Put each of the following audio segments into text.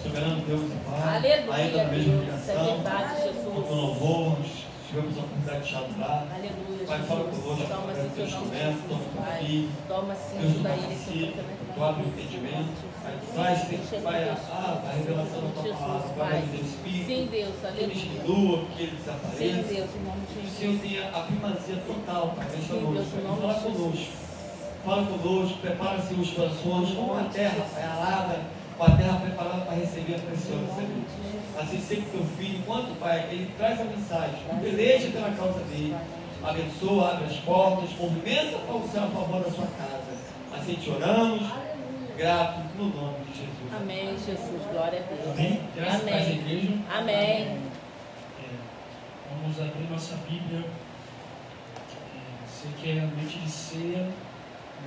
Soberano Deus e Pai, Aleluia, ainda na mesma Deus. ligação, É verdade, Jesus. com louvor, tivemos a oportunidade de chantar. Aleluia, Pai, fala conosco, toma através sim do teu seu nome, instrumento, Jesus, toma teu Pai. filho. Toma sim, Deus, tu ajuda ele, capacita, seu tu abre o entendimento, Pai, traz, Pai, a revelação da tua palavra, Pai, do teu Espírito. Sim, Deus, Que ele aleluia. diminua, que ele Sim, desapareça. Deus, em nome de Que o Jesus. Senhor tenha a primazia total, Pai, nesta Sim, noite. Deus, em Pai. nome Fala de conosco. Jesus. Fala conosco, prepara-se os corações, como a terra, Pai, arada, com a terra preparada para receber a preciosa semente. Assim sempre teu filho, enquanto, Pai, ele traz a mensagem, peleja pela causa dele, abençoa, abre as portas, movimenta para o céu a favor da sua casa. Assim te oramos, grato no nome de Jesus. Amém, Jesus, glória a Deus. Amém? Graças a Deus, Amém. igreja. Amém. Vamos abrir nossa Bíblia. Sei que é noite de ceia,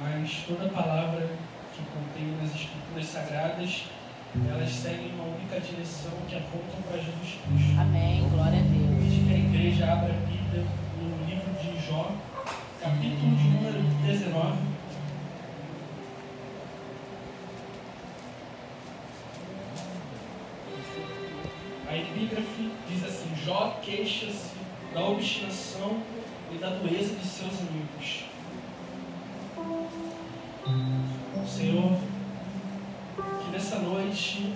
mas toda palavra que contém nas Escrituras Sagradas, elas seguem uma única direção que apontam para Jesus Cristo. Amém, glória a Deus. Pede que a igreja abra a Bíblia no livro de Jó, capítulo de número 19. A epígrafe diz assim: Jó queixa-se da obstinação e da dureza de seus amigos. Senhor, que nessa noite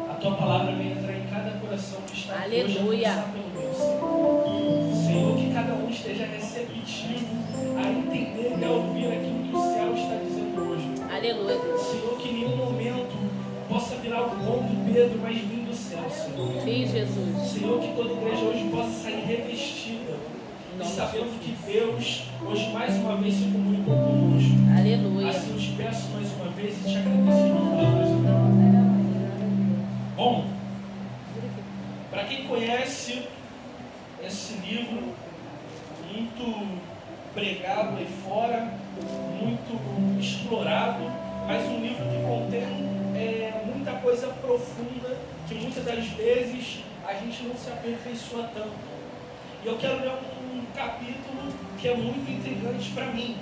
a tua palavra venha entrar em cada coração que está aqui hoje, Aleluia. a começar pelo meu, Senhor. Senhor, que cada um esteja receptivo a entender e a ouvir aquilo que o céu está dizendo hoje. Aleluia, Deus. Senhor, que em nenhum momento possa virar o conto Pedro, mas vir do céu, Senhor. Sim, Jesus. Senhor, que toda igreja hoje possa sair revestida e sabendo que Deus hoje mais uma vez se comunicou conosco. Aleluia. Assim eu te peço mais uma vez e te agradeço em nome de Jesus. Bom, para quem conhece esse livro, muito pregado aí fora, muito explorado, mas um livro que contém muita coisa profunda que muitas das vezes a gente não se aperfeiçoa tanto. E eu quero ler um capítulo que é muito intrigante para mim.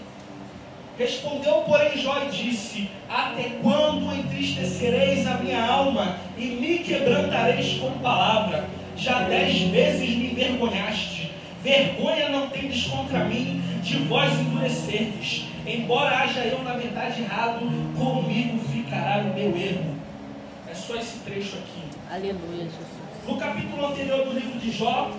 Respondeu, porém, Jó e disse: até quando entristecereis a minha alma e me quebrantareis com palavra? Já 10 vezes me envergonhaste. Vergonha não tendes contra mim, de vós endurecerdes. Embora haja eu, na verdade, errado, comigo ficará o meu erro. É só esse trecho aqui. Aleluia, Jesus. No capítulo anterior do livro de Jó,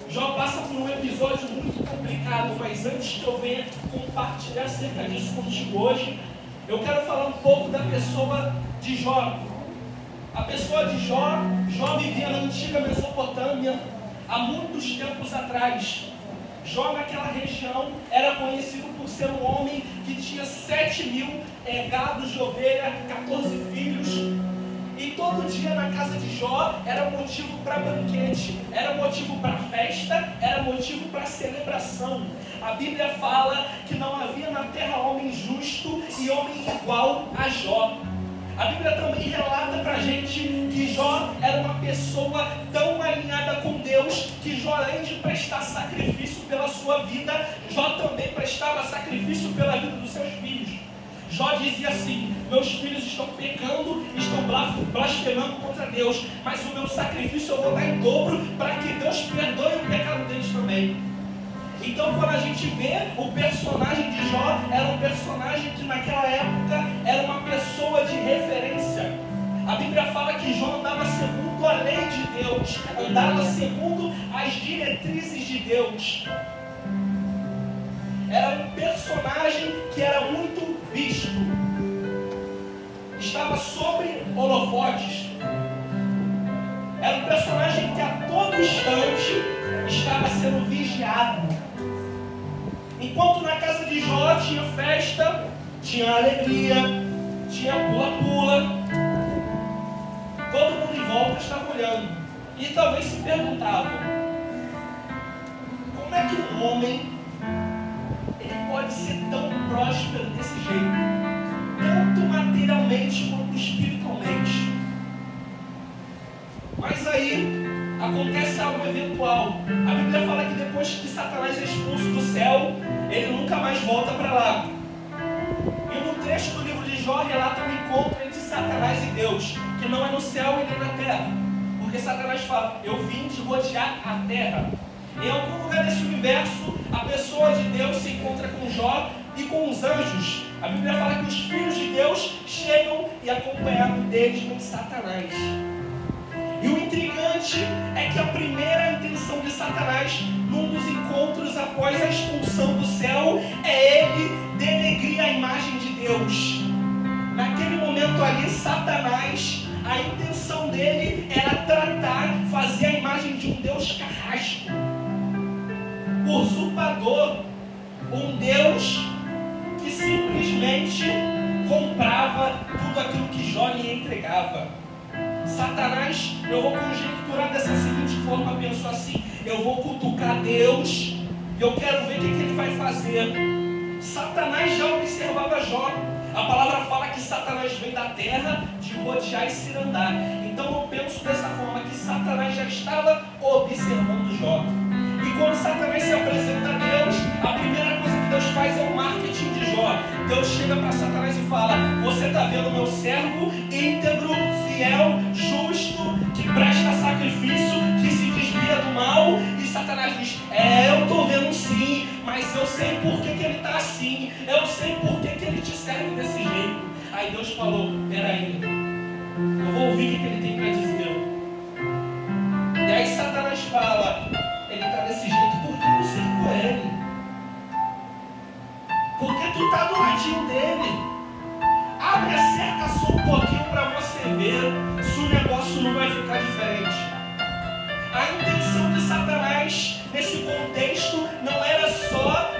Jó passa por um episódio muito complicado, mas antes que eu venha compartilhar acerca disso contigo hoje, eu quero falar um pouco da pessoa de Jó. A pessoa de Jó vivia na antiga Mesopotâmia, há muitos tempos atrás. Jó naquela região era conhecido por ser um homem que tinha 7.000 gados de ovelha, 14 filhos. E todo dia na casa de Jó era motivo para banquete, era motivo para festa, era motivo para celebração. A Bíblia fala que não havia na terra homem justo e homem igual a Jó. A Bíblia também relata para a gente que Jó era uma pessoa tão alinhada com Deus que Jó, além de prestar sacrifício pela sua vida, Jó também prestava sacrifício pela vida dos seus filhos. Jó dizia assim: meus filhos estão pecando, estão blasfemando contra Deus, mas o meu sacrifício eu vou dar em dobro para que Deus perdoe o pecado deles também. Então, quando a gente vê o personagem de Jó, era um personagem que naquela época era uma pessoa de referência. A Bíblia fala que Jó andava segundo a lei de Deus, andava segundo as diretrizes de Deus. Era um personagem que era muito visto, estava sobre holofotes. Era um personagem que a todo instante estava sendo vigiado. Enquanto na casa de Jó tinha festa, tinha alegria, tinha pula-pula, todo mundo em volta estava olhando e talvez se perguntavam: como é que um homem pode ser tão próspero desse jeito, tanto materialmente quanto espiritualmente? Mas aí acontece algo eventual. A Bíblia fala que depois que Satanás é expulso do céu, ele nunca mais volta para lá. E no trecho do livro de Jó relata um encontro entre Satanás e Deus, que não é no céu e nem na terra. Porque Satanás fala, eu vim te rodear a terra. Em algum lugar desse universo, a pessoa de Deus se encontra com Jó e com os anjos. A Bíblia fala que os filhos de Deus chegam e acompanhado deles vem Satanás. E o intrigante é que a primeira intenção de Satanás, num dos encontros após a expulsão do céu, é ele denegrir a imagem de Deus. Naquele momento ali, Satanás, a intenção dele era fazer a imagem de um Deus carrasco, usurpador, um Deus que simplesmente comprava tudo aquilo que Jó lhe entregava. Satanás, eu vou conjecturar dessa seguinte forma, penso assim, eu vou cutucar Deus e eu quero ver o que ele vai fazer. Satanás já observava Jó. A palavra fala que Satanás vem da terra de rodear e cirandar. Então eu penso dessa forma, que Satanás já estava observando Jó. E quando Satanás se apresenta a Deus, a primeira coisa que Deus faz é o marketing de Jó. Deus chega para Satanás e fala, você está vendo meu servo íntegro, fiel, justo, que presta sacrifício, que se desvia do mal? E Satanás diz, eu estou vendo sim, mas eu sei por que ele está assim, eu sei por que ele te serve desse jeito. Aí Deus falou, peraí, eu vou ouvir o que ele tem para dizer. E aí Satanás fala, ele está desse jeito porque tu cercou ele, porque tu está do ladinho dele. Abre a cerca só um pouquinho para você ver se o negócio não vai ficar diferente. A intenção de Satanás nesse contexto não era só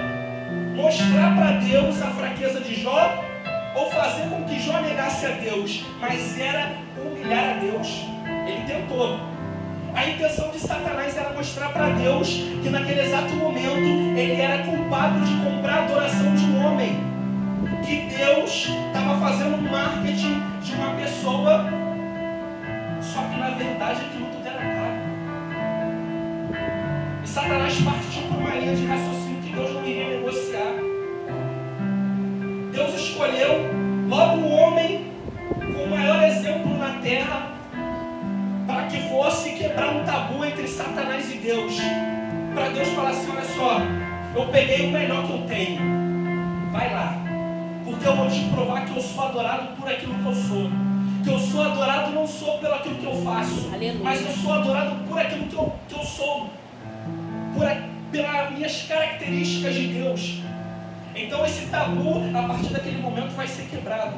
mostrar para Deus a fraqueza de Jó ou fazer com que Jó negasse a Deus, mas era humilhar a Deus. Ele tentou. A intenção de Satanás era mostrar para Deus que naquele exato momento ele era culpado de comprar a adoração de um homem, que Deus estava fazendo um marketing de uma pessoa, só que na verdade aquilo tudo era errado. E Satanás partiu por uma linha de raciocínio que Deus não iria negociar. Deus escolheu logo um homem com o maior exemplo na terra para que fosse quebrar um tabu entre Satanás e Deus. Para Deus falar assim, olha só, eu peguei o melhor que eu tenho, vai lá, porque eu vou te provar que eu sou adorado por aquilo que eu sou. Que eu sou adorado não sou pelo aquilo que eu faço, aleluia, mas eu sou adorado por aquilo que eu sou, pelas minhas características de Deus. Então esse tabu, a partir daquele momento, vai ser quebrado.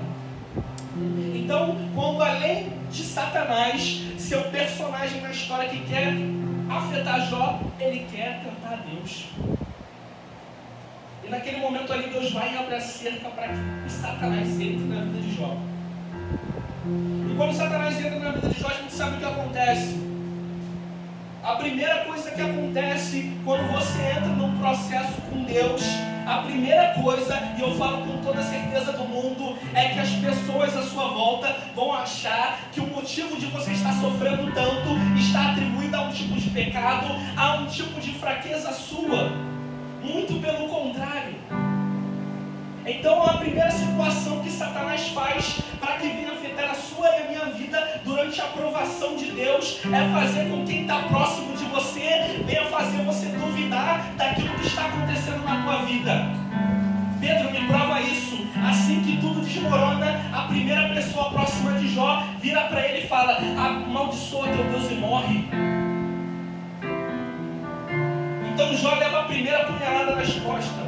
Então, quando além de Satanás, seu personagem na história que quer afetar Jó, ele quer tentar Deus. E naquele momento ali, Deus vai e abre a cerca para que Satanás entre na vida de Jó. E quando Satanás entra na vida de Jó, a gente sabe o que acontece. A primeira coisa que acontece quando você entra num processo com Deus, a primeira coisa, e eu falo com toda a certeza do mundo, é que as pessoas à sua volta vão achar que o motivo de você estar sofrendo tanto está atribuído a um tipo de pecado, a um tipo de fraqueza sua. Muito pelo contrário. Então a primeira situação que Satanás faz para que venha afetar a sua e a minha vida durante a aprovação de Deus é fazer com que quem está próximo de você venha fazer você duvidar daquilo que está acontecendo na tua vida. Pedro me prova isso. Assim que tudo desmorona, a primeira pessoa próxima de Jó vira para ele e fala, amaldiçoa teu Deus e morre. Então Jó leva a primeira punhalada nas costas.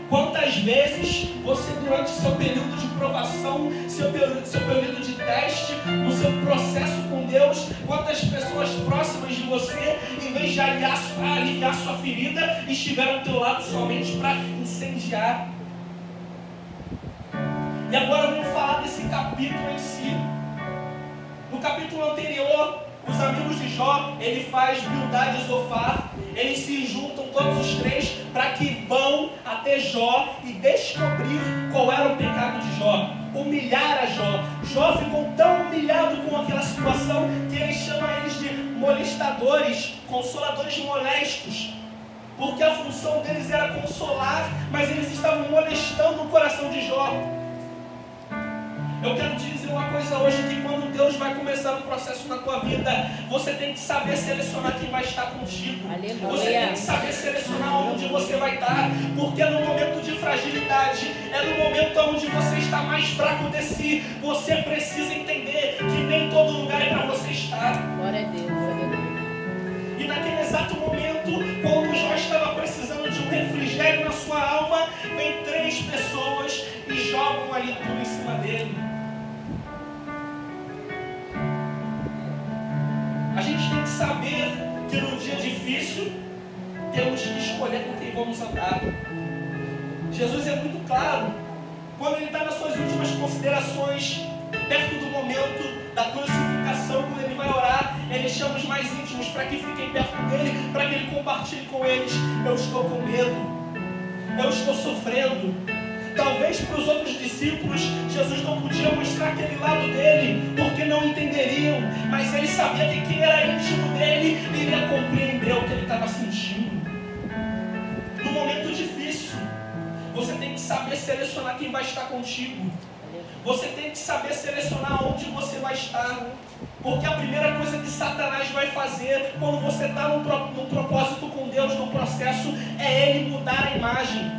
Quantas vezes você, durante o seu período de provação, seu período de teste, no seu processo com Deus, quantas pessoas próximas de você, em vez de aliviar sua ferida, estiveram ao teu lado somente para incendiar? E agora vamos falar desse capítulo em si. No capítulo anterior, os amigos de Jó, ele faz Bildad e Zofar, eles se juntam todos os três para que vão até Jó e descobrir qual era o pecado de Jó, humilhar a Jó. Jó ficou tão humilhado com aquela situação que ele chama eles de molestadores, consoladores molestos, porque a função deles era consolar, mas eles estavam molestando o coração de Jó. Eu quero te dizer uma coisa hoje, que quando Deus vai começar um processo na tua vida, você tem que saber selecionar quem vai estar contigo. Aleluia. Você tem que saber selecionar onde você vai estar, porque no momento de fragilidade, é no momento onde você está mais fraco de si. Você precisa entender que nem todo lugar é para você estar. Glória a Deus. Aleluia. E naquele exato momento, quando Jó estava precisando de um refrigério na sua alma, vem 3 pessoas e jogam ali tudo em cima dele. A gente tem que saber que no dia difícil temos que escolher com quem vamos andar. Jesus é muito claro quando ele está nas suas últimas considerações, perto do momento da crucificação, quando ele vai orar, ele chama os mais íntimos para que fiquem perto dele, para que ele compartilhe com eles. Eu estou com medo, eu estou sofrendo. Talvez para os outros discípulos, Jesus não podia mostrar aquele lado dele, porque não entenderiam, mas ele sabia que quem era íntimo dele iria compreender o que ele estava sentindo. No momento difícil, você tem que saber selecionar quem vai estar contigo. Você tem que saber selecionar onde você vai estar. Porque a primeira coisa que Satanás vai fazer quando você está num propósito com Deus, no processo, é ele mudar a imagem.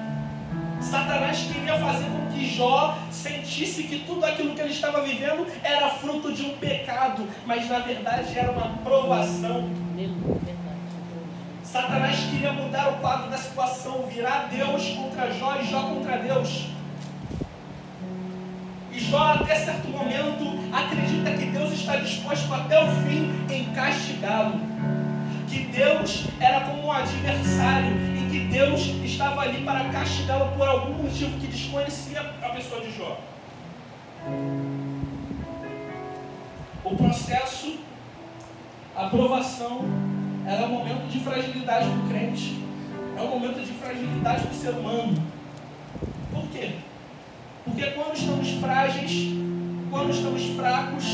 Satanás queria fazer com que Jó sentisse que tudo aquilo que ele estava vivendo era fruto de um pecado, mas na verdade era uma provação. Satanás queria mudar o quadro da situação, virar Deus contra Jó e Jó contra Deus. E Jó, até certo momento, acredita que Deus está disposto até o fim em castigá-lo. Que Deus era como um adversário e que Deus estava ali para castigá-lo por algum motivo que desconhecia a pessoa de Jó. O processo, a provação, era um momento de fragilidade do crente. É um momento de fragilidade do ser humano. Por quê? Porque quando estamos frágeis, quando estamos fracos,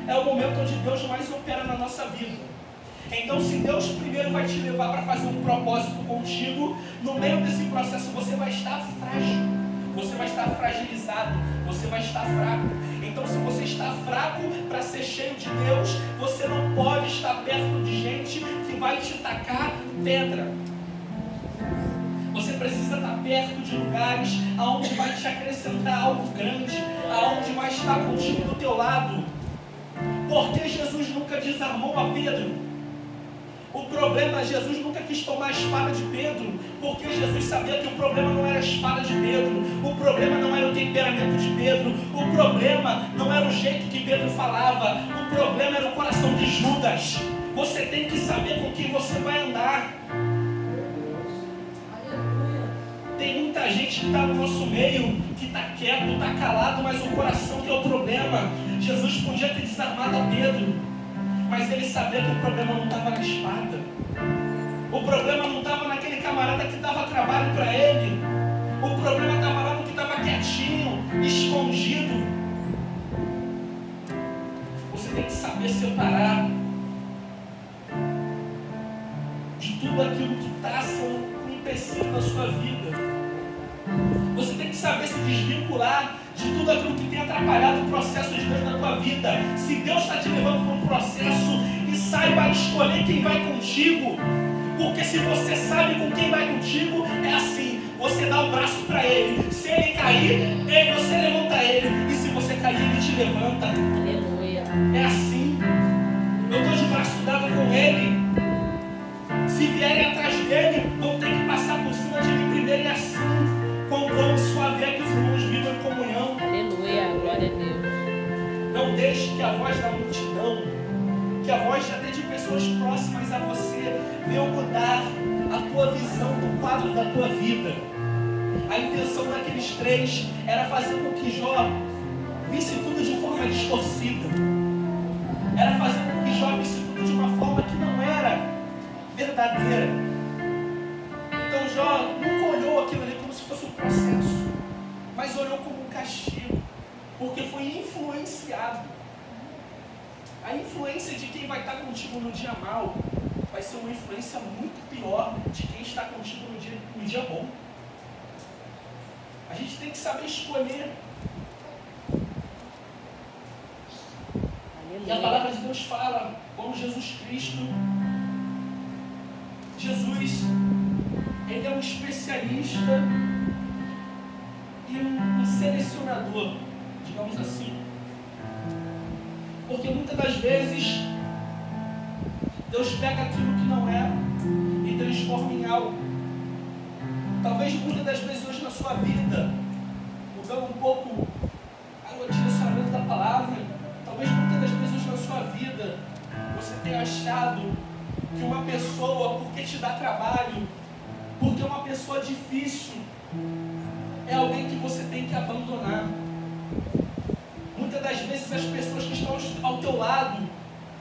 é o momento onde Deus mais opera na nossa vida. Então, se Deus primeiro vai te levar para fazer um propósito contigo, no meio desse processo você vai estar frágil, você vai estar fragilizado, você vai estar fraco. Então, se você está fraco para ser cheio de Deus, você não pode estar perto de gente que vai te tacar pedra. Você precisa estar perto de lugares aonde vai te acrescentar algo grande, aonde vai estar contigo do teu lado. Porque Jesus nunca desarmou a Pedro. O problema, Jesus nunca quis tomar a espada de Pedro, porque Jesus sabia que o problema não era a espada de Pedro, o problema não era o temperamento de Pedro, o problema não era o jeito que Pedro falava, o problema era o coração de Judas. Você tem que saber com quem você vai andar. Tem muita gente que está no nosso meio, que está quieto, está calado, mas o coração que é o problema. Jesus podia ter desarmado a Pedro, mas ele sabia que o problema não estava na espada. O problema não estava naquele camarada que dava trabalho para ele. O problema estava lá no que estava quietinho, escondido. Você tem que saber separar de tudo aquilo que está sendo um empecilho na sua vida. Você tem que saber se desvincular de tudo aquilo que tem atrapalhado o processo de Deus na tua vida. Se Deus está te levando para um processo, e saiba escolher quem vai contigo. Porque se você sabe com quem vai contigo, é assim, você dá o braço para ele. Se ele cair, você levanta ele. E se você cair, ele te levanta. Aleluia. É assim. Eu estou de braço dado com ele. Se vierem atrás dele, vão ter que passar por cima de mim primeiro. E assim, quão bom e suave é que os irmãos vivam em comunhão. Aleluia, glória a Deus. Não deixe que a voz da multidão, que a voz até de pessoas próximas a você, venha mudar a tua visão do quadro da tua vida. A intenção daqueles 3 era fazer com que Jó visse tudo de forma distorcida. Era fazer com que Jó visse tudo de uma forma que não era verdadeira. Então Jó nunca olhou aquilo ali como se fosse um processo, mas olhou como um castigo, porque foi influenciado. A influência de quem vai estar contigo no dia mau vai ser uma influência muito pior de quem está contigo no dia bom. A gente tem que saber escolher. E a palavra de Deus fala, como Jesus Cristo, Jesus, ele é um especialista e um selecionador, digamos assim. Porque muitas das vezes Deus pega aquilo que não é e transforma em algo. Talvez muitas das vezes hoje na sua vida, mudando um pouco o direcionamento da palavra, talvez muitas das vezes hoje na sua vida você tenha achado que uma pessoa, porque te dá trabalho, porque uma pessoa difícil, é alguém que você tem que abandonar. Muitas das vezes as pessoas que estão ao teu lado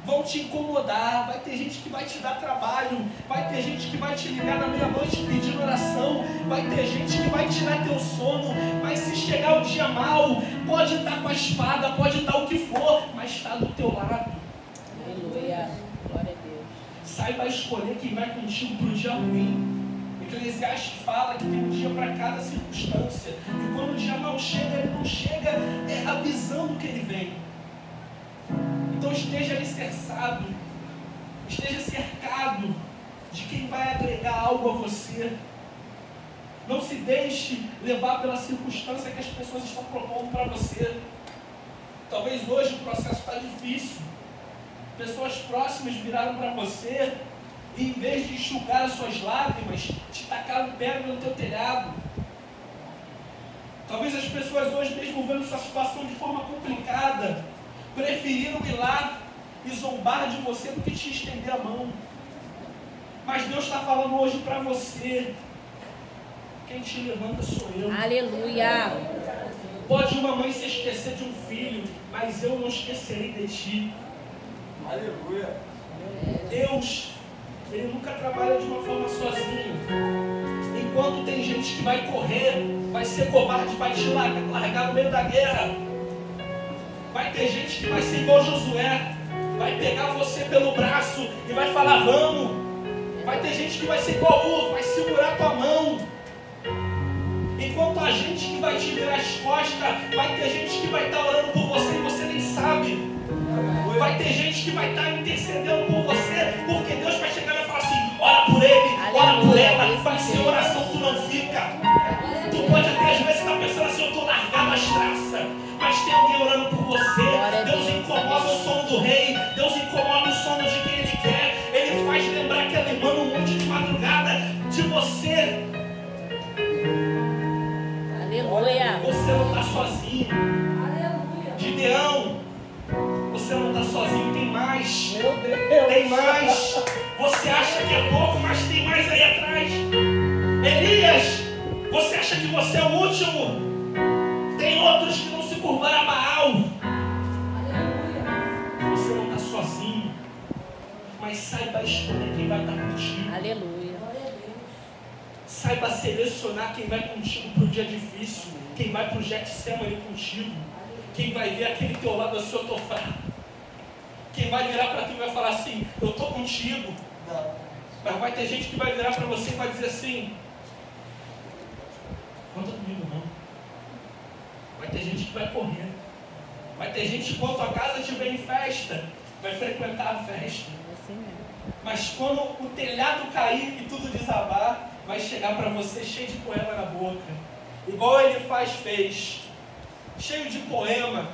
vão te incomodar, vai ter gente que vai te dar trabalho, vai ter gente que vai te ligar na meia-noite pedindo oração, vai ter gente que vai tirar teu sono, mas se chegar o dia mal, pode estar com a espada, pode estar o que for, mas está do teu lado. Aleluia. Glória a Deus. Saiba escolher quem vai contigo para o dia ruim. Eclesiastes fala que tem um dia para cada circunstância, e quando o dia mal chega, ele não chega avisando que ele vem. Então esteja alicerçado, esteja cercado de quem vai agregar algo a você. Não se deixe levar pela circunstância que as pessoas estão propondo para você. Talvez hoje o processo está difícil. Pessoas próximas viraram para você e, em vez de enxugar as suas lágrimas, te tacaram pedra no teu telhado. Talvez as pessoas hoje, mesmo vendo sua situação de forma complicada, preferiram ir lá e zombar de você do que te estender a mão. Mas Deus está falando hoje para você: quem te levanta sou eu. Aleluia. Pode uma mãe se esquecer de um filho, mas eu não esquecerei de ti. Aleluia. Deus, Ele nunca trabalha de uma forma sozinho. Enquanto tem gente que vai correr, vai ser covarde, vai te largar no meio da guerra. Vai ter gente que vai ser igual Josué, vai pegar você pelo braço e vai falar vamos. Vai ter gente que vai ser igual Ur, vai segurar tua mão. Enquanto a gente que vai te virar as costas, vai ter gente que vai estar orando por você e você nem sabe. Vai ter gente que vai estar intercedendo por você, porque Deus vai chegar e vai falar assim: ora por ele, ora por ela, vai ser oração, tu não fica. Tu pode até às vezes estar pensando assim: eu estou largado as traças, mas tem alguém orando por você. Deus incomoda o sono do rei, Deus incomoda o sono de quem ele quer. Ele faz lembrar aquela irmã no monte de madrugada de você. Aleluia. Você não está sozinho. Gideão, você não está sozinho, tem mais. Meu Deus. Tem mais. Você acha que é pouco, mas tem mais aí atrás. Elias, você acha que você é o último? Tem outros que não se curvaram a Baal. Você não está sozinho, mas saiba escolher quem vai estar contigo. Aleluia. Saiba selecionar quem vai contigo para o dia difícil, quem vai para o Getsemane contigo, quem vai ver aquele teu lado assim: eu estou fraco. Quem vai virar para tu e vai falar assim: eu estou contigo. Mas vai ter gente que vai virar para você e vai dizer assim: conta comigo não. Vai ter gente que vai correr. Vai ter gente que quando a casa estiver em festa, vai frequentar a festa. Mas quando o telhado cair e tudo desabar, vai chegar para você cheio de poema na boca. Igual ele fez. Cheio de poema,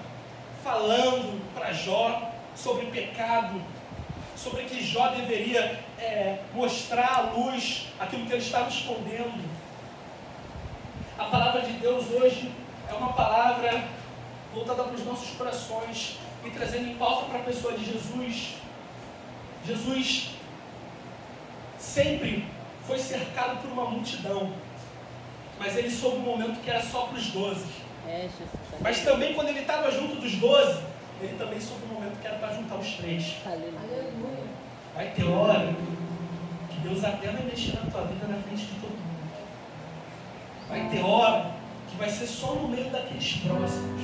falando para Jó sobre pecado, sobre que Jó deveria mostrar à luz aquilo que ele estava escondendo. A palavra de Deus hoje é uma palavra voltada para os nossos corações e trazendo em pauta para a pessoa de Jesus. Jesus sempre foi cercado por uma multidão, mas ele soube um momento que era só para os 12. Mas também quando ele estava junto dos 12, ele também soube um momento que era para juntar os 3. Aleluia. Vai ter hora que Deus até vai mexer na tua vida na frente de todo mundo. Vai ter hora que vai ser só no meio daqueles próximos.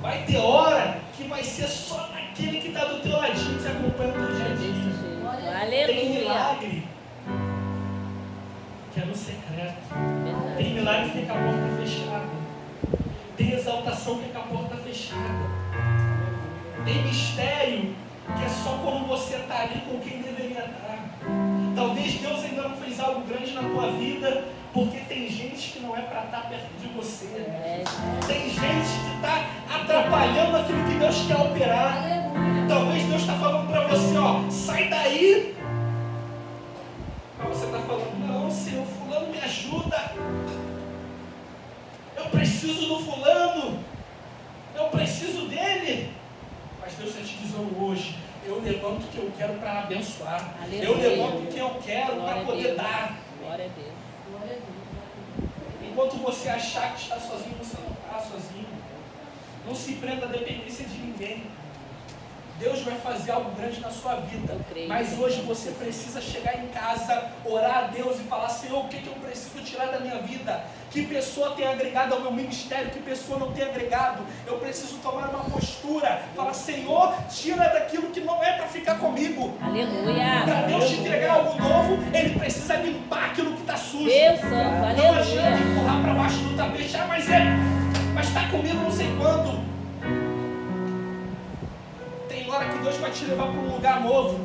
Vai ter hora que vai ser só naquele que está do teu ladinho, que você acompanha o teu dia a dia. Aleluia. Tem milagre que é no secreto. Tem milagre que é com a porta fechada. Tem exaltação que é com a porta fechada. Tem mistério que é só quando você está ali com quem deveria estar. Talvez Deus ainda não fez algo grande na tua vida, porque tem gente que não é para estar perto de você. Tem gente que está atrapalhando aquilo que Deus quer operar. Talvez Deus está falando para você, ó, sai daí. Mas você está falando, não, Senhor, fulano me ajuda. Eu preciso do fulano. Eu preciso dele. Mas Deus está te dizendo hoje, eu levanto o que eu quero para abençoar. Aleluia. Eu levanto o que eu quero para poder dar. Glória a Deus. Enquanto você achar que está sozinho, você não está sozinho. Não se prenda à dependência de ninguém. Deus vai fazer algo grande na sua vida. Mas hoje você precisa chegar em casa, orar a Deus e falar, Senhor, o que eu preciso tirar da minha vida? Que pessoa tem agregado ao meu ministério? Que pessoa não tem agregado? Eu preciso tomar uma postura. Falar, Senhor, tira daquilo que não é para ficar comigo. Aleluia. Para Deus te entregar algo novo, Ele precisa limpar aquilo que está sujo. Deus santo, aleluia. Não adianta empurrar para baixo do tapete. Ah, mas está comigo não sei quando. Tem hora que Deus vai te levar para um lugar novo,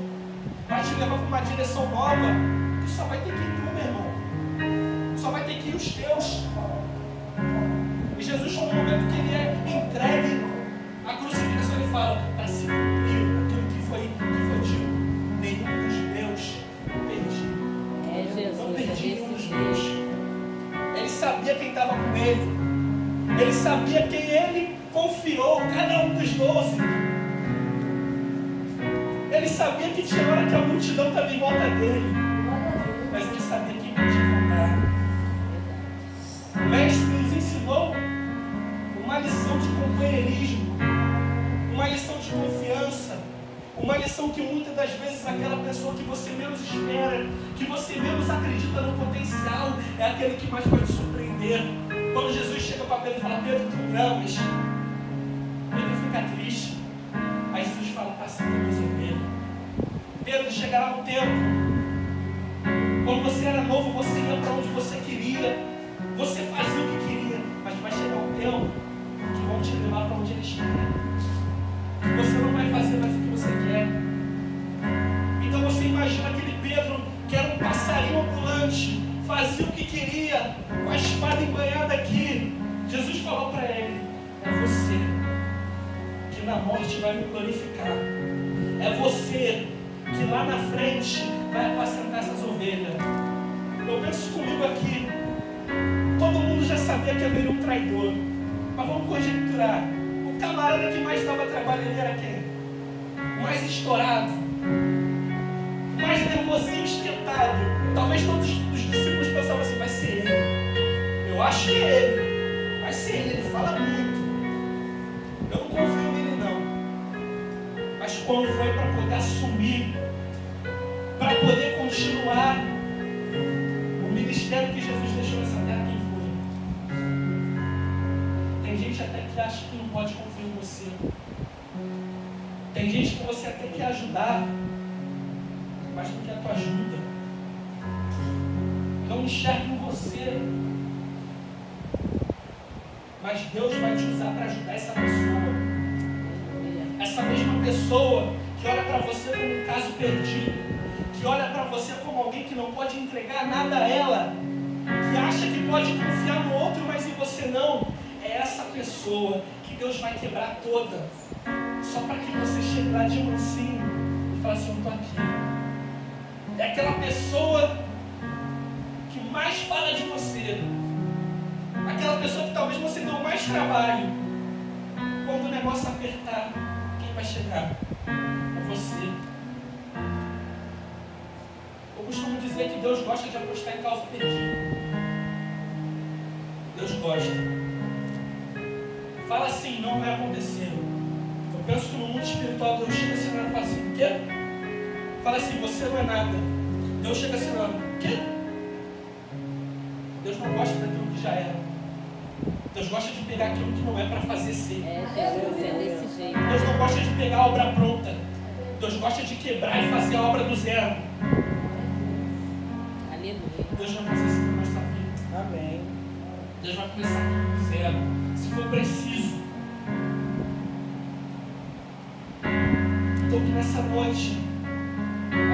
vai te levar para uma direção nova, que só vai ter que ir tu, meu irmão. Só vai ter que ir os teus. E Jesus, no momento que ele é entregue à crucificação, ele fala, para se cumprir aquilo que foi dito, nenhum dos meus perdi. Não perdi nenhum dos meus. Ele sabia quem estava com ele. Ele sabia quem ele confiou, cada um dos 12. Ele sabia que tinha hora que a multidão estava em volta dele, mas ele sabia quem podia encontrar. O mestre nos ensinou uma lição de companheirismo, uma lição de confiança, uma lição que muitas das vezes aquela pessoa que você menos espera, que você menos acredita no potencial, é aquele que mais vai te surpreender. Quando Jesus chega para Pedro e fala, Pedro, tu me amas? Pedro fica triste. Aí Jesus fala, apacenta minhas ovelhas. Pedro, chegará um tempo, quando você era novo, você ia para onde você queria, você fazia o que queria, mas vai chegar um tempo que vão te levar para onde eles querem, que você não vai fazer mais o que você quer. Então você imagina aquele Pedro que era um passarinho ambulante, fazia o que queria, com a espada embanhada aqui. Jesus falou para ele, é você que na morte vai me glorificar, é você que lá na frente vai apacentar essas ovelhas. Eu penso comigo aqui, todo mundo já sabia que haveria um traidor, mas vamos conjecturar, o camarada que mais dava trabalho ele era quem? O mais estourado, o mais nervosinho, esquentado. Talvez todos os discípulos pensavam assim, vai ser ele, eu acho que é ele, vai ser ele fala muito, eu não confio nele não. Mas quando foi para poder assumir, para poder continuar o ministério que Jesus deixou nessa terra, quem foi? Tem gente até que acha que não pode confiar em você. Tem gente que você até quer ajudar, mas não quer a tua ajuda. Não enxerga em você. Mas Deus vai te usar para ajudar essa pessoa. Essa mesma pessoa que olha para você como um caso perdido, que olha para você como alguém que não pode entregar nada a ela, que acha que pode confiar no outro, mas em você não, é essa pessoa que Deus vai quebrar toda, só para que você chegue lá de mansinho e fale assim, eu estou aqui. É aquela pessoa que mais fala de você, aquela pessoa que talvez você deu mais trabalho. Quando o negócio apertar, quem vai chegar? É você. Eu costumo dizer que Deus gosta de apostar em causa perdida. Deus gosta. Fala assim, não vai acontecer. Eu penso que no mundo espiritual Deus chega assim e fala assim, o quê? Fala assim, você não é nada. Deus chega assim, o quê? Deus não gosta daquilo que já era. Deus gosta de pegar aquilo que não é para fazer ser. Jesus, é desse jeito. Deus não gosta de pegar a obra pronta. Deus gosta de quebrar e fazer a obra do zero. Aleluia. Deus vai fazer isso na nossa vida. Amém. Deus vai começar tudo do zero. Se for preciso. que nessa noite,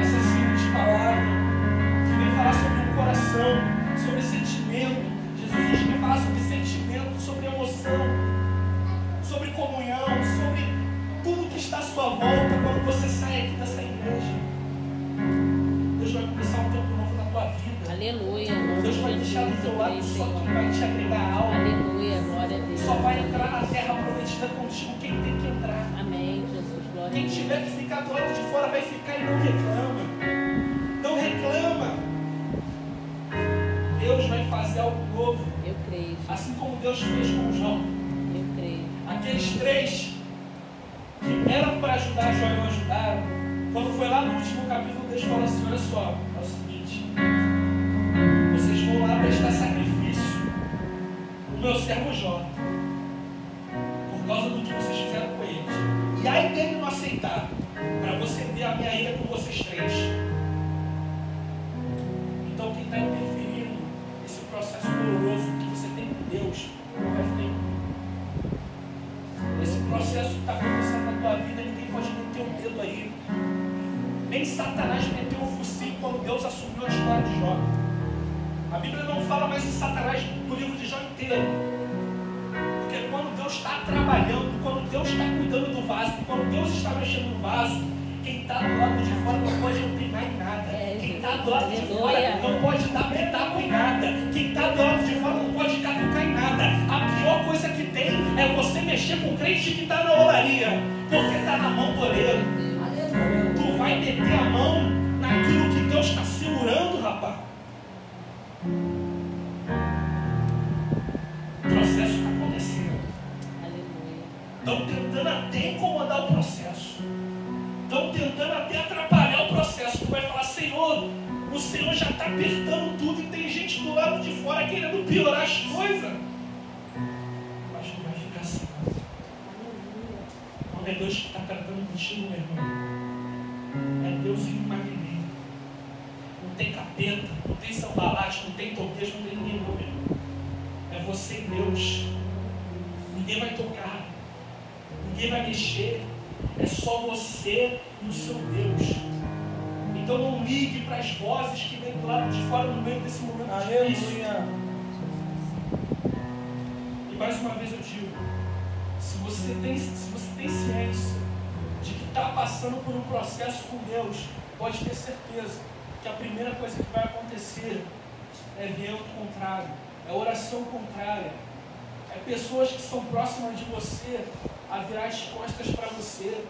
essa simples palavra, que vem falar sobre o coração, sobre sentimento. Jesus hoje vem falar sobre sentimento, sobre emoção, sobre comunhão, sobre tudo que está à sua volta quando você sai aqui dessa igreja. Deus vai começar um tempo novo na tua vida. Aleluia. Deus vai deixar do teu lado só quem vai te agregar algo. Aleluia. Glória a Deus. Só vai entrar na terra prometida contigo quem tem que entrar. Amém, Jesus. Glória a Quem Deus. tiver que ficar do lado de fora vai ficar e não reclama. Não reclama. Deus vai fazer algo novo. Eu creio. Assim como Deus fez com Jó. Eu creio. Aqueles 3 que eram para ajudar Jó e não ajudaram. Quando foi lá no último capítulo, Deus falou assim: olha só, é o seguinte, vocês vão lá prestar sacrifício o meu servo Jó, por causa do que vocês fizeram com ele. E aí dele não aceitar, para você ver a minha ira com vocês 3. Então quem está interferindo nesse processo doloroso que você tem com Deus, não vai ficar incluído. Esse processo que está acontecendo na tua vida, ninguém pode meter o dedo aí. Nem Satanás meteu o focinho quando Deus assumiu a história de Jó. A Bíblia não fala mais em Satanás no livro de Jó inteiro. Porque quando Deus está trabalhando, quando Deus está cuidando do vaso, quando Deus está mexendo no vaso, quem está do lado de fora não pode opinar em nada. Quem está do lado de fora não pode dar pitaco em nada. Quem está do lado de fora não pode catucar em nada. A pior coisa que tem é você mexer com o crente que está na olaria, porque está na mão do oleiro. Tu vai meter a mão naquilo que Deus está segurando, rapaz. O processo está acontecendo. Aleluia. Estão tentando até incomodar o processo. Estão tentando até atrapalhar o processo. Tu vai falar: Senhor, o Senhor já está apertando tudo e tem gente do lado de fora querendo piorar as coisas. Mas não vai ficar assim. Quando é Deus que está tratando contigo, meu irmão, é Deus em magnífico. Não tem capeta, não tem sambalate, não tem Tobias, não tem ninguém, não, meu irmão. É você e Deus. Ninguém vai tocar, ninguém vai mexer. É só você e o seu Deus. Então não ligue para as vozes que vêm do lado de fora no meio desse momento difícil. E mais uma vez eu digo, se você tem ciência de que está passando por um processo com Deus, pode ter certeza que a primeira coisa que vai acontecer é vento contrário, é oração contrária, é pessoas que são próximas de você a virar as costas para você,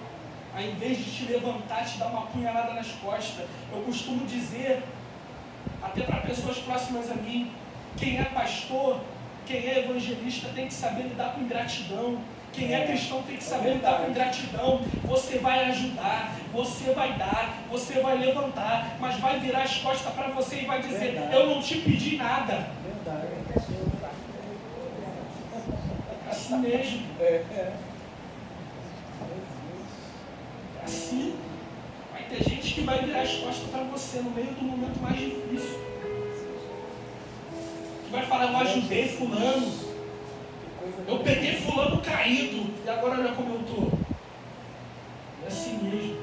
ao invés de te levantar, te dar uma punhalada nas costas. Eu costumo dizer, até para pessoas próximas a mim, quem é pastor, quem é evangelista tem que saber lidar com ingratidão. Quem é cristão tem que saber lidar com ingratidão. Você vai ajudar, você vai dar, você vai levantar, mas vai virar as costas para você e vai dizer: eu não te pedi nada. Assim mesmo. Assim. Vai ter gente que vai virar as costas para você no meio do momento mais difícil. Que vai falar: eu ajudei fulano, eu peguei fulano caído, e agora olha como eu estou. É assim mesmo.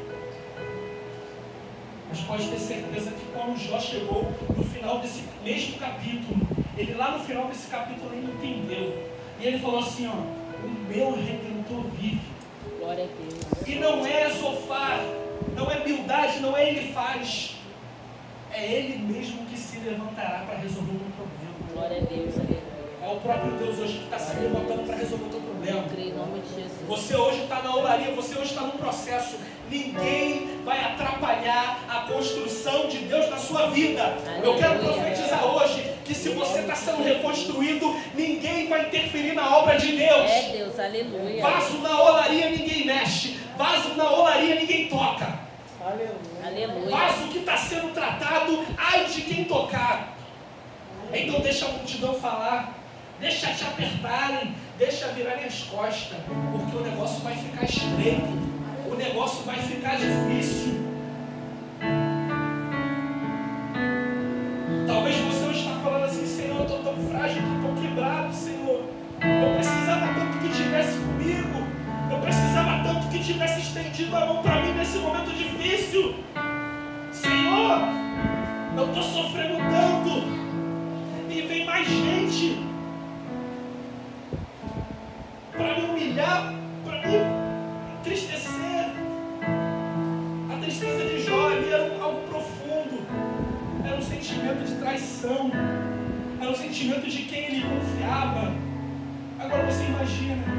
Mas pode ter certeza que quando Jó chegou no final desse mesmo capítulo, ele lá no final desse capítulo ele entendeu. E ele falou assim: ó, o meu Redentor vive. Glória a Deus. E não é Zofar, não é Bildade, não é ele faz. É ele mesmo que se levantará para resolver o meu problema. Glória a Deus. Aleluia. É o próprio Deus hoje que está se levantando para resolver o teu problema. Eu creio em nome de Jesus. Você hoje está na olaria, você hoje está num processo. Ninguém vai atrapalhar a construção de Deus na sua vida. Aleluia. Eu quero profetizar hoje que se você está sendo reconstruído, ninguém vai interferir na obra de Deus. É Deus, aleluia. Vaso na olaria ninguém mexe. Vaso na olaria ninguém toca. Aleluia. Vaso que está sendo tratado, ai de quem tocar. Então deixa a multidão falar. Deixa te apertarem, deixa virarem as costas, porque o negócio vai ficar estreito, o negócio vai ficar difícil. Talvez você hoje está falando assim: Senhor, eu estou tão frágil, estou tão quebrado, Senhor. Eu precisava tanto que estivesse comigo, eu precisava tanto que tivesse estendido a mão para mim nesse momento. estou sofrendo tanto. E vem mais gente para me humilhar, para me entristecer. A tristeza de Jó ali era algo profundo. Era um sentimento de traição. Era um sentimento de quem ele confiava. Agora você imagina